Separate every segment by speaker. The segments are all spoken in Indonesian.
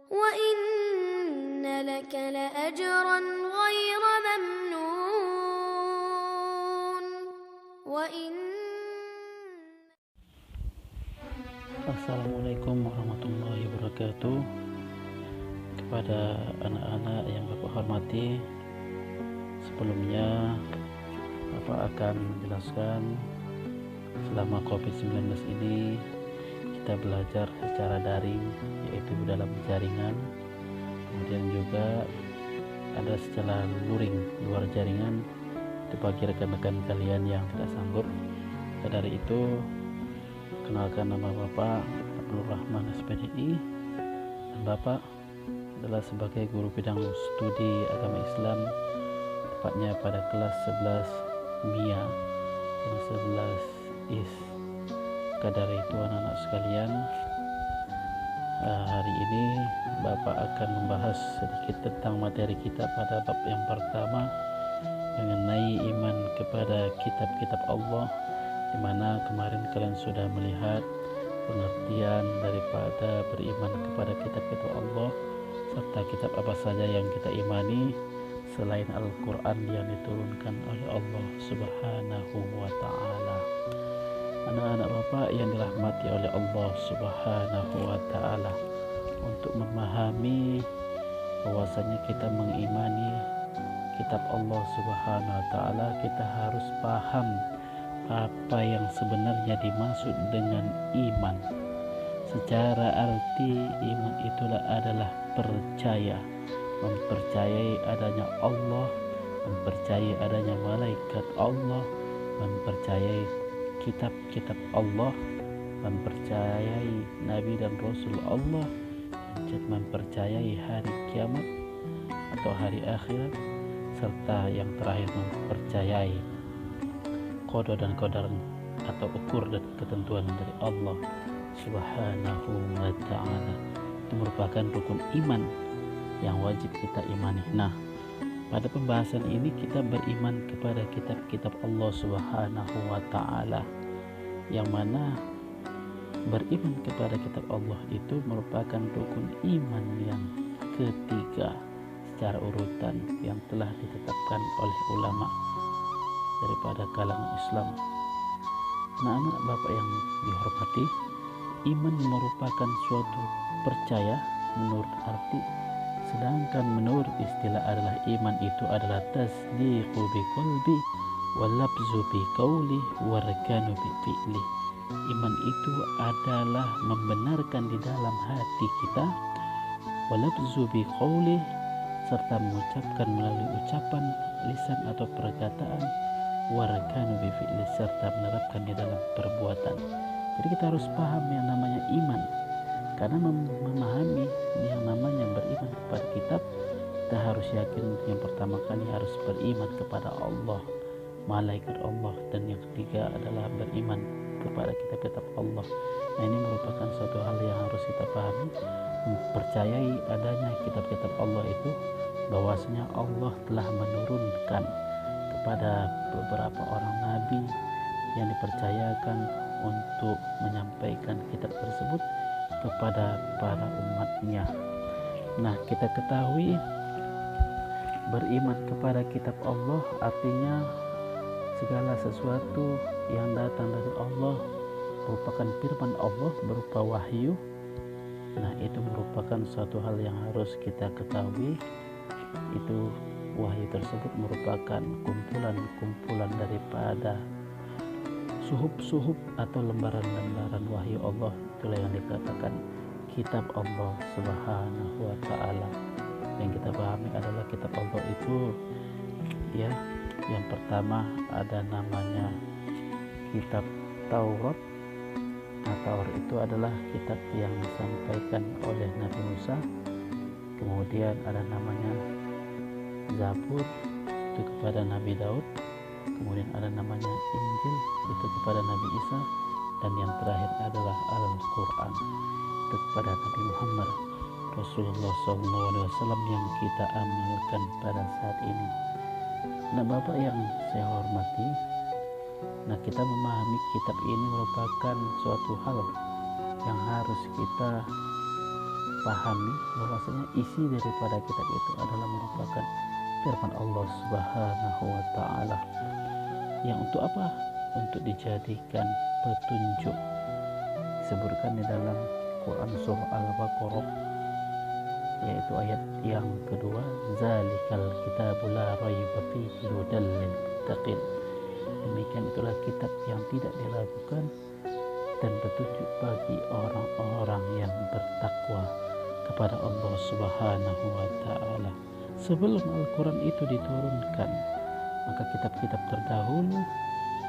Speaker 1: وإن لك لأجرا غير ممنون
Speaker 2: Assalamualaikum warahmatullahi wabarakatuh. Kepada anak-anak yang Bapak hormati, sebelumnya Bapak akan menjelaskan selama COVID-19 ini kita belajar secara daring, yaitu dalam jaringan. Kemudian juga ada secara luring, luar jaringan, itu bagi rekan-rekan kalian yang tidak sanggup. Dari itu, kenalkan, nama Bapak Abdul Rahman SPDI, dan Bapak adalah sebagai guru bidang studi agama Islam, tepatnya pada kelas 11 MIA dan 11 IS. Maka dari itu anak-anak sekalian, hari ini Bapak akan membahas sedikit tentang materi kita pada bab yang pertama mengenai iman kepada kitab-kitab Allah, di mana kemarin kalian sudah melihat pengertian daripada beriman kepada kitab-kitab Allah, serta kitab apa saja yang kita imani selain Al-Quran yang diturunkan oleh Allah Subhanahu wa Ta'ala. Anak-anak Bapak yang dirahmati oleh Allah Subhanahu wa Ta'ala, untuk memahami bahwasanya kita mengimani kitab Allah Subhanahu wa Ta'ala, kita harus paham apa yang sebenarnya dimaksud dengan iman. Secara arti, iman itulah adalah percaya, mempercayai adanya Allah, mempercayai adanya malaikat Allah, mempercayai kitab-kitab Allah, mempercayai Nabi dan Rasul Allah, dan mempercayai hari kiamat atau hari akhirat, serta yang terakhir mempercayai qada dan qadar atau ukur dan ketentuan dari Allah Subhanahu wa Ta'ala. Itu merupakan rukun iman yang wajib kita imani. Nah, pada pembahasan ini kita beriman kepada kitab-kitab Allah Subhanahu wa Ta'ala, yang mana beriman kepada kitab Allah itu merupakan rukun iman yang ketiga secara urutan yang telah ditetapkan oleh ulama daripada kalangan Islam. Anak-anak Bapak yang dihormati, iman merupakan suatu percaya menurut arti, sedangkan menurut istilah adalah iman itu adalah tasdiqu bi qalbi wa labzu bi qawli wa rakanu bi fi'li. Iman itu adalah membenarkan di dalam hati kita, wa labzu bi qawli, serta mengucapkan melalui ucapan lisan atau perkataan, warakanu bi fi'li, serta menerapkan di dalam perbuatan. Jadi kita harus paham yang namanya iman, karena memahami yang namanya beriman kepada kitab, kita harus yakin yang pertama kali harus beriman kepada Allah, malaikat Allah, dan yang ketiga adalah beriman kepada kitab-kitab Allah. Nah, ini merupakan suatu hal yang harus kita pahami, mempercayai adanya kitab-kitab Allah itu, bahwasanya Allah telah menurunkan kepada beberapa orang nabi yang dipercayakan untuk menyampaikan kitab tersebut kepada para umatnya. Nah, kita ketahui beriman kepada kitab Allah artinya segala sesuatu yang datang dari Allah merupakan firman Allah berupa wahyu. Nah, itu merupakan suatu hal yang harus kita ketahui. Itu wahyu tersebut merupakan kumpulan-kumpulan daripada suhuf-suhuf atau lembaran-lembaran wahyu Allah. Itulah yang dikatakan kitab Allah Subhanahu wa Ta'ala. Yang kita pahami adalah kitab Allah itu, ya, yang pertama ada namanya kitab Taurat. Nah, Taurat itu adalah kitab yang disampaikan oleh Nabi Musa. Kemudian ada namanya Zabur, itu kepada Nabi Daud. Kemudian ada namanya Injil, itu kepada Nabi Isa. Dan yang terakhir adalah Al-Quran, itu kepada Nabi Muhammad Rasulullah SAW yang kita amalkan pada saat ini. Nah, Bapak yang saya hormati, nah, kita memahami kitab ini merupakan suatu hal yang harus kita pahami bahwasanya isi daripada kitab itu adalah merupakan firman Allah Subhanahu wa taala yang untuk apa? Untuk dijadikan petunjuk. Disebutkan di dalam Quran surah Al-Baqarah yaitu ayat yang kedua, zalikal kitabul la raiba fihi hudal lil muttaqin. Demikian itulah kitab yang tidak diragukan dan petunjuk bagi orang-orang yang bertakwa kepada Allah Subhanahu wa taala. Sebelum Al-Quran itu diturunkan, maka kitab-kitab terdahulu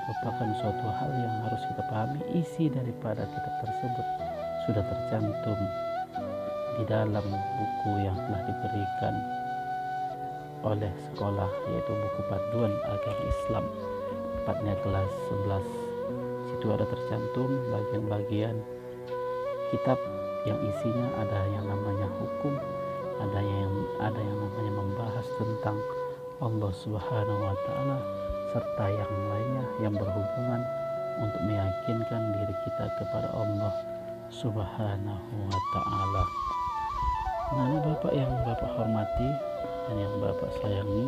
Speaker 2: merupakan suatu hal yang harus kita pahami. Isi daripada kitab tersebut sudah tercantum di dalam buku yang telah diberikan oleh sekolah, yaitu buku panduan agama Islam, tepatnya kelas 11. Situ ada tercantum bagian-bagian kitab yang isinya ada yang namanya hukum, ada yang namanya membahas tentang Allah Subhanahu wa taala, serta yang lainnya yang berhubungan untuk meyakinkan diri kita kepada Allah Subhanahu wa taala. Nah, Bapak yang Bapak hormati dan yang Bapak sayangi,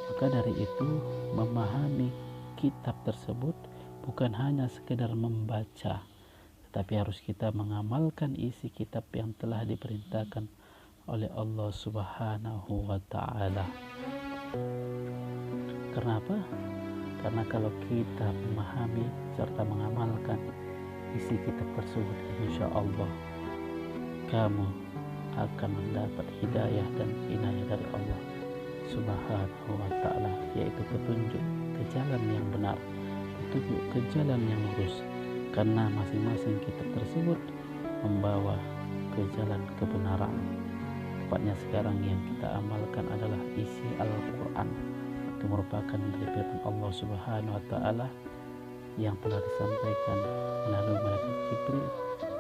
Speaker 2: maka dari itu memahami kitab tersebut bukan hanya sekedar membaca, tetapi harus kita mengamalkan isi kitab yang telah diperintahkan oleh Allah Subhanahu wa taala. Kenapa? Karena kalau kita memahami serta mengamalkan isi kitab tersebut, insya Allah kamu akan mendapat hidayah dan inayah dari Allah Subhanahu wa taala, yaitu petunjuk ke jalan yang benar, petunjuk ke jalan yang lurus, karena masing-masing kitab tersebut membawa ke jalan kebenaran. Tepatnya sekarang yang kita amalkan adalah isi Al-Quran. Itu merupakan dari firman Allah Subhanahu wa taala yang telah disampaikan melalui malaikat Jibril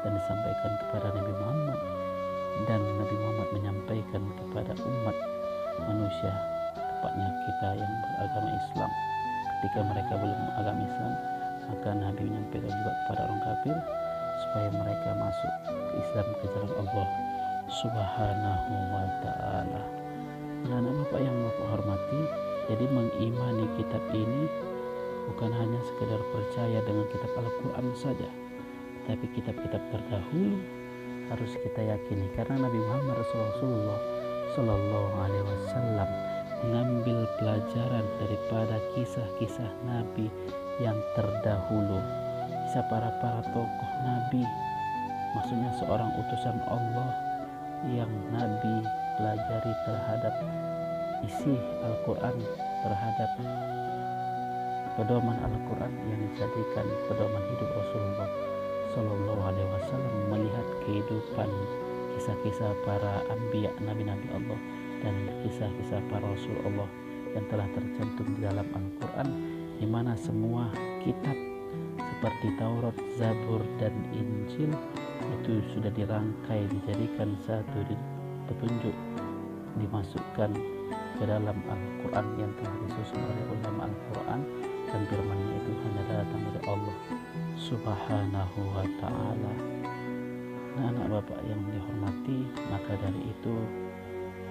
Speaker 2: dan disampaikan kepada Nabi Muhammad, dan Nabi Muhammad menyampaikan kepada umat manusia, tepatnya kita yang beragama Islam. Ketika mereka belum agama Islam, maka Nabi menyampaikan juga kepada orang kafir supaya mereka masuk ke Islam, ke jalan Allah Subhanahu wa taala. Anak-anak Bapak yang Bapak hormati, jadi mengimani kitab ini bukan hanya sekedar percaya dengan kitab Al-Quran saja, tetapi kitab-kitab terdahulu harus kita yakini, karena Nabi Muhammad Rasulullah Sallallahu Alaihi Wasallam mengambil pelajaran daripada kisah-kisah Nabi yang terdahulu, kisah para tokoh Nabi, maksudnya seorang utusan Allah yang Nabi pelajari terhadap isi Al-Quran, terhadap pedoman Al-Quran yang dijadikan pedoman hidup Rasulullah Sallallahu Alaihi Wasallam, melihat kehidupan kisah-kisah para anbiya, nabi-nabi Allah, dan kisah-kisah para rasul Allah yang telah tercantum di dalam Al-Quran, di mana semua kitab seperti Taurat, Zabur, dan Injil itu sudah dirangkai, dijadikan satu petunjuk, dimasukkan ke dalam Al-Quran yang telah disusun oleh ulama Al-Quran, dan firman-Nya itu hanya datang dari Allah Subhanahu wa taala. Nah, anak Bapak yang dihormati, maka dari itu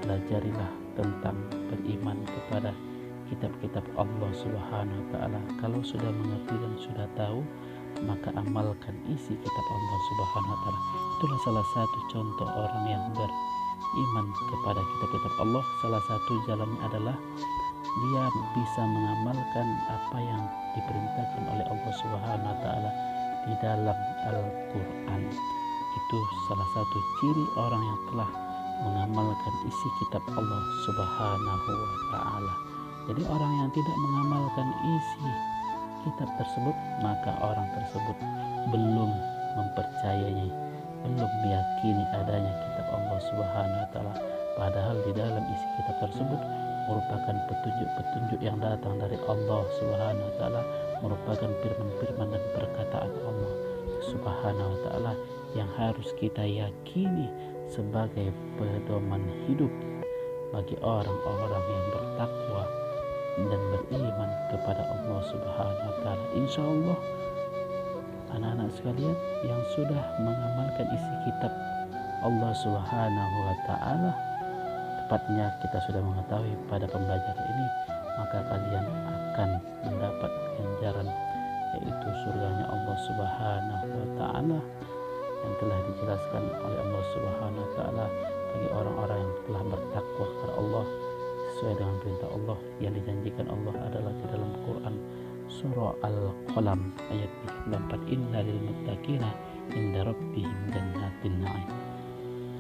Speaker 2: pelajarilah tentang beriman kepada kitab-kitab Allah Subhanahu wa taala. Kalau sudah mengerti dan sudah tahu, maka amalkan isi kitab Allah Subhanahu wa taala. Itulah salah satu contoh orang yang beriman kepada kitab-kitab Allah. Salah satu jalannya adalah dia bisa mengamalkan apa yang diperintahkan oleh Allah Subhanahu wa taala di dalam Al-Quran. Itu salah satu ciri orang yang telah mengamalkan isi kitab Allah Subhanahu wa taala. Jadi orang yang tidak mengamalkan isi kitab tersebut, maka orang tersebut belum mempercayai, belum meyakini adanya kitab Allah Subhanahu wa taala. Padahal di dalam isi kitab tersebut merupakan petunjuk-petunjuk yang datang dari Allah Subhanahu wa taala, merupakan firman-firman dan perkataan Allah Subhanahu wa taala yang harus kita yakini sebagai pedoman hidup bagi orang-orang yang bertakwa dan beriman kepada Allah Subhanahu wa taala. Insya Allah anak-anak sekalian yang sudah mengamalkan isi kitab Allah Subhanahu wa Ta'ala, tepatnya kita sudah mengetahui pada pembelajaran ini, maka kalian akan mendapat ganjaran, yaitu surganya Allah Subhanahu wa Ta'ala yang telah dijelaskan oleh Allah Subhanahu wa Ta'ala bagi orang-orang yang telah bertakwa kepada Allah sesuai dengan perintah Allah. Yang dijanjikan Allah adalah di dalam Quran surah Al-Qalam ayat 34, inna lil muttaqina inda rabbihim jannatin na'im.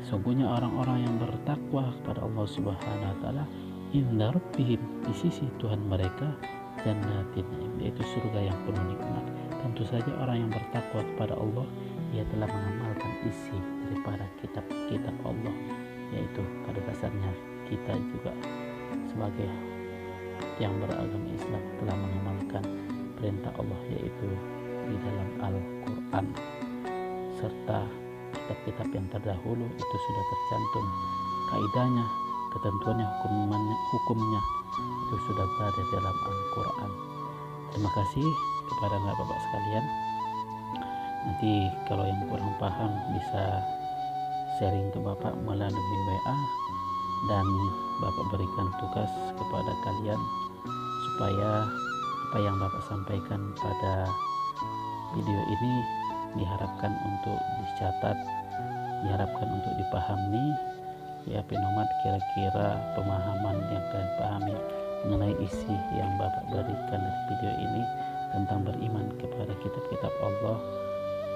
Speaker 2: Sungguhnya orang-orang yang bertakwa kepada Allah Subhanahu wa Ta'ala inda rabbihim, di sisi Tuhan mereka, jannatin na'im, yaitu surga yang penuh nikmat. Tentu saja orang yang bertakwa kepada Allah, ia telah mengamalkan isi daripada kitab-kitab Allah, yaitu pada dasarnya kita juga sebagai yang beragama Islam telah mengamalkan perintah Allah, yaitu di dalam Al-Quran serta kitab-kitab yang terdahulu itu sudah tercantum kaidahnya, ketentuannya, hukumnya itu sudah berada dalam Al-Quran. Terima kasih kepada bapak-bapak sekalian. Nanti kalau yang kurang paham bisa sharing ke bapak melalui WA, dan bapak berikan tugas kepada kalian supaya apa yang bapak sampaikan pada video ini diharapkan untuk dicatat, diharapkan untuk dipahami, ya Pinomat, kira-kira pemahaman yang kalian pahami mengenai isi yang bapak berikan dari video ini tentang beriman kepada kitab-kitab Allah,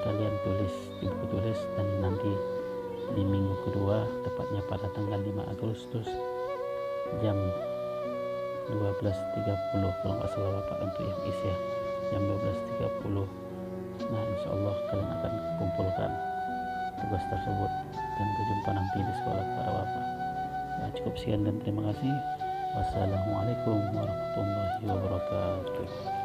Speaker 2: kalian tulis di buku tulis, dan nanti di minggu kedua, tepatnya pada tanggal 5 Agustus jam 12.30 kalau nggak salah bapak untuk yang isi ya, jam 12.30. Nah insya Allah kalian akan kumpulkan tugas tersebut dan berjumpa nanti di sekolah para bapak. Ya, cukup sekian dan terima kasih. Wassalamualaikum warahmatullahi wabarakatuh.